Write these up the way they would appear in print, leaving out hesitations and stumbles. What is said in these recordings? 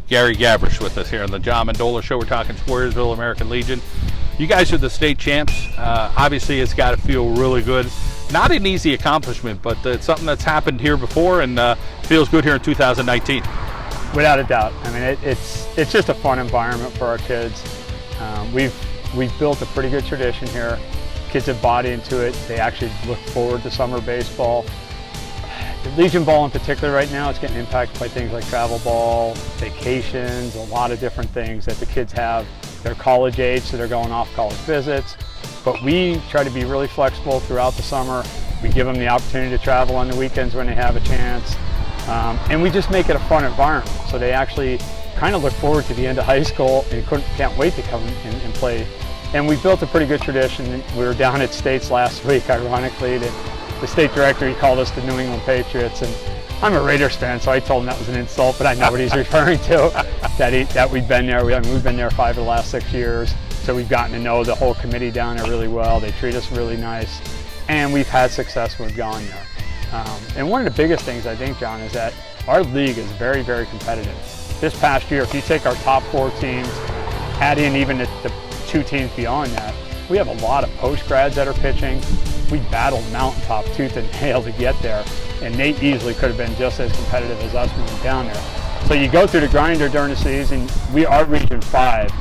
Gary Gavrish with us here on the John Mendola Show. We're talking Swoyersville American Legion. You guys are the state champs. Obviously, it's got to feel really good. Not an easy accomplishment, but it's something that's happened here before and feels good here in 2019. Without a doubt. I mean, it's just a fun environment for our kids. We've built a pretty good tradition here. Kids have bought into it. They actually look forward to summer baseball. Legion ball in particular right now, it's getting impacted by things like travel ball, vacations, a lot of different things that the kids have. They're college age, so they're going off college visits. But we try to be really flexible throughout the summer. We give them the opportunity to travel on the weekends when they have a chance. And we just make it a fun environment. So they actually kind of look forward to the end of high school and can't wait to come and play. And we built a pretty good tradition. We were down at States last week, ironically. The state director, he called us the New England Patriots, and I'm a Raiders fan, so I told him that was an insult, but I know what he's referring to, that we've been there. We've been there 5 of the last 6 years, so we've gotten to know the whole committee down there really well. They treat us really nice, and we've had success when we've gone there. And one of the biggest things, I think, John, is that our league is very, very competitive. This past year, if you take our top 4 teams, add in even the 2 teams beyond that, we have a lot of post-grads that are pitching. We battled mountaintop tooth and nail to get there, and they easily could have been just as competitive as us when we were down there. So you go through the grinder during the season. We are Region 5,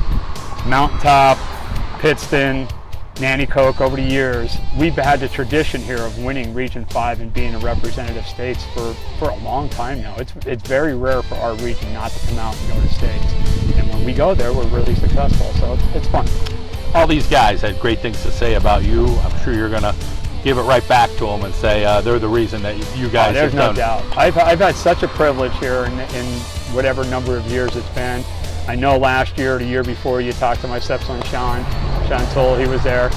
Mountaintop, Pittston, Nanticoke. Over the years, we've had the tradition here of winning Region 5 and being a representative states for a long time now. It's very rare for our region not to come out and go to states. And when we go there, we're really successful, so it's fun. All these guys had great things to say about you. I'm sure you're going to give it right back to them and say they're the reason that you guys have done. There's no doubt. I've had such a privilege here in whatever number of years it's been. I know last year or the year before you talked to my stepson Sean Toll, he was there.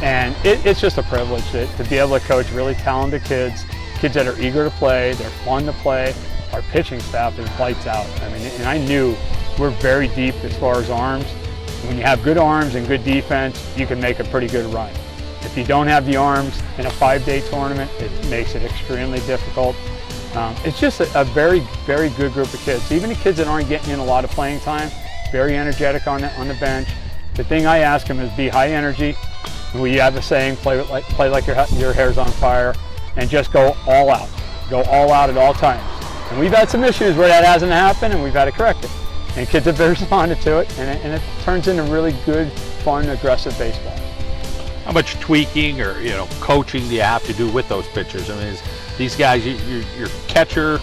And it's just a privilege to be able to coach really talented kids that are eager to play, they're fun to play. Our pitching staff is lights out. I mean, and I knew we're very deep as far as arms. When you have good arms and good defense, you can make a pretty good run. If you don't have the arms in a 5-day tournament, it makes it extremely difficult. It's just a very, very good group of kids. Even the kids that aren't getting in a lot of playing time, very energetic on the bench. The thing I ask them is be high energy. We have a saying, play like your hair's on fire, and just go all out. Go all out at all times. And we've had some issues where that hasn't happened, and we've had to correct it. And kids have responded to it, and it turns into really good, fun, aggressive baseball. How much tweaking or coaching do you have to do with those pitchers? I mean, these guys, your catcher,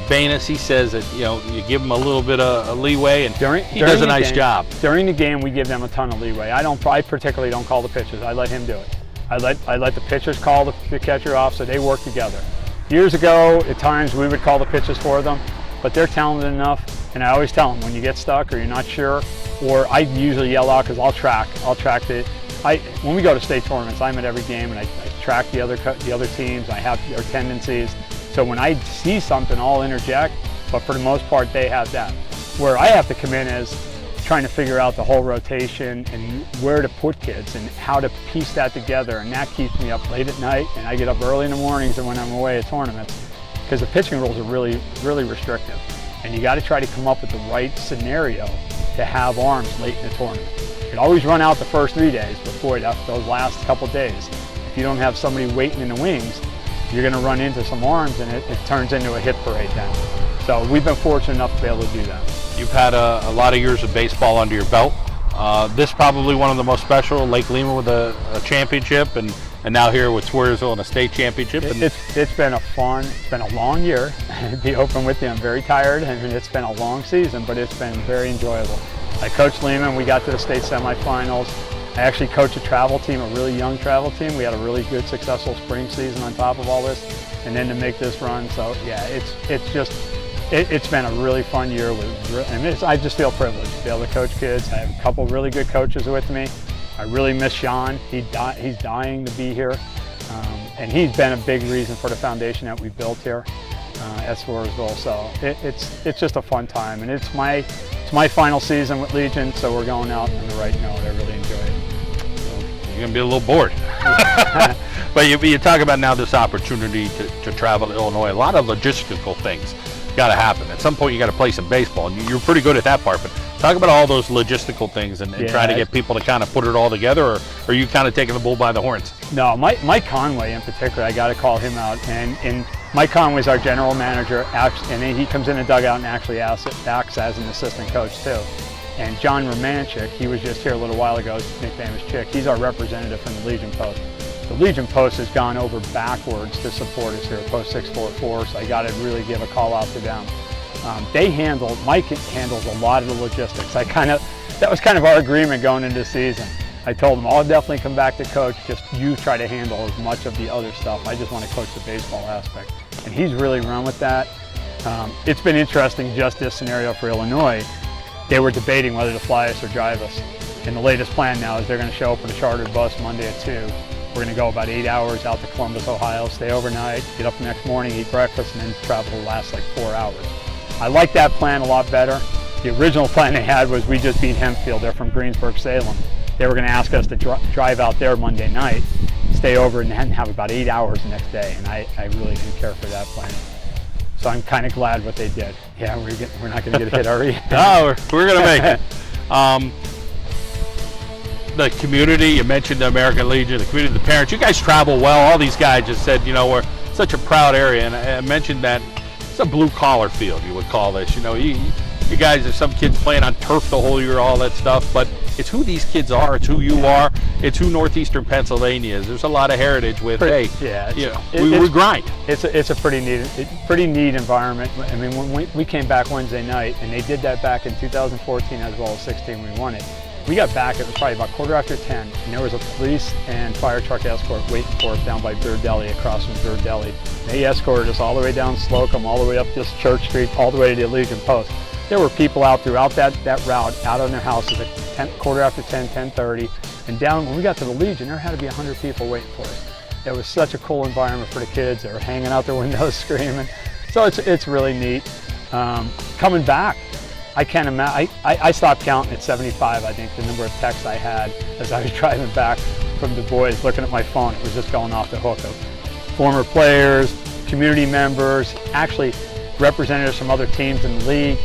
Banis, he says that you give them a little bit of leeway, and he does a nice job. During the game, we give them a ton of leeway. I particularly don't call the pitchers. I let him do it. I let the pitchers call the catcher off, so they work together. Years ago, at times we would call the pitches for them, but they're talented enough. And I always tell them, when you get stuck or you're not sure, or I usually yell out because I'll track when we go to state tournaments, I'm at every game and I track the other teams. I have their tendencies. So when I see something, I'll interject, but for the most part, they have that. Where I have to come in is trying to figure out the whole rotation and where to put kids and how to piece that together. And that keeps me up late at night, and I get up early in the mornings and when I'm away at tournaments, because the pitching rules are really, really restrictive. And you got to try to come up with the right scenario to have arms late in the tournament. You can always run out the first 3 days before those last couple days. If you don't have somebody waiting in the wings, you're going to run into some arms, and it turns into a hit parade then. So we've been fortunate enough to be able to do that. You've had a lot of years of baseball under your belt. This probably one of the most special. Lake Lima with a championship, and now here with Swoyersville and a state championship. It's been a long year. To be open with you, I'm very tired. I mean, it's been a long season, but it's been very enjoyable. I coached Lima, and we got to the state semifinals. I actually coached a travel team, a really young travel team. We had a really good, successful spring season on top of all this, and then to make this run. So yeah, it's been a really fun year. I just feel privileged to be able to coach kids. I have a couple really good coaches with me. I really miss Sean. He's dying to be here, and he's been a big reason for the foundation that we built here at Swoyersville. So it's just a fun time, and it's my final season with Legion, so we're going out on the right note. I really enjoy it. You're gonna be a little bored. But you talk about now this opportunity to travel to Illinois, a lot of logistical things. got to happen. At some point, you got to play some baseball, and you're pretty good at that part. But talk about all those logistical things and trying to get people to kind of put it all together, or are you kind of taking the bull by the horns? No, Mike Conway in particular, I got to call him out. And Mike Conway's our general manager, and then he comes in the dugout and actually acts as an assistant coach too. And John Romanchik, he was just here a little while ago, his nickname is Chick. He's our representative from the Legion Post. The Legion Post has gone over backwards to support us here at Post 644, so I got to really give a call out to them. Mike handles a lot of the logistics. That was kind of our agreement going into the season. I told him, I'll definitely come back to coach, just you try to handle as much of the other stuff. I just want to coach the baseball aspect. And he's really run with that. It's been interesting, just this scenario for Illinois. They were debating whether to fly us or drive us. And the latest plan now is they're going to show up with a chartered bus Monday at 2. We're going to go about 8 hours out to Columbus, Ohio, stay overnight, get up the next morning, eat breakfast, and then travel the last like 4 hours. I like that plan a lot better. The original plan they had was we just beat Hempfield. They're from Greensburg, Salem. They were going to ask us to drive out there Monday night, stay over, and then have about 8 hours the next day. And I really didn't care for that plan. So I'm kind of glad what they did. Yeah, we're not going to get hit, are we? No, we're going to make it. The community, you mentioned the American Legion, the community, the parents, you guys travel well. All these guys just said, we're such a proud area. And I mentioned that it's a blue-collar field, you would call this. You guys, there's some kids playing on turf the whole year, all that stuff, but it's who these kids are, it's who you are, it's who Northeastern Pennsylvania is. There's a lot of heritage with, we grind. It's a pretty neat environment. I mean, when we came back Wednesday night, and they did that back in 2014 as well as 16, we won it. We got back, it was probably about 10:15, and there was a police and fire truck escort waiting for us down by Beard Deli, across from Beard Deli. They escorted us all the way down Slocum, all the way up this Church Street, all the way to the Legion Post. There were people out throughout that route, out on their houses at 10:15, 10:30, and down when we got to the Legion, there had to be 100 people waiting for us. It was such a cool environment for the kids. They were hanging out their windows screaming. So it's really neat. Coming back, I can't imagine. I stopped counting at 75, I think, the number of texts I had as I was driving back from Du Bois, looking at my phone. It was just going off the hook of former players, community members, actually representatives from other teams in the league.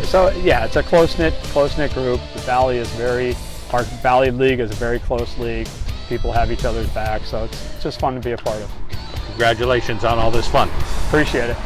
So yeah, it's a close-knit group. Our Valley League is a very close league. People have each other's back, so it's just fun to be a part of. Congratulations on all this fun. Appreciate it.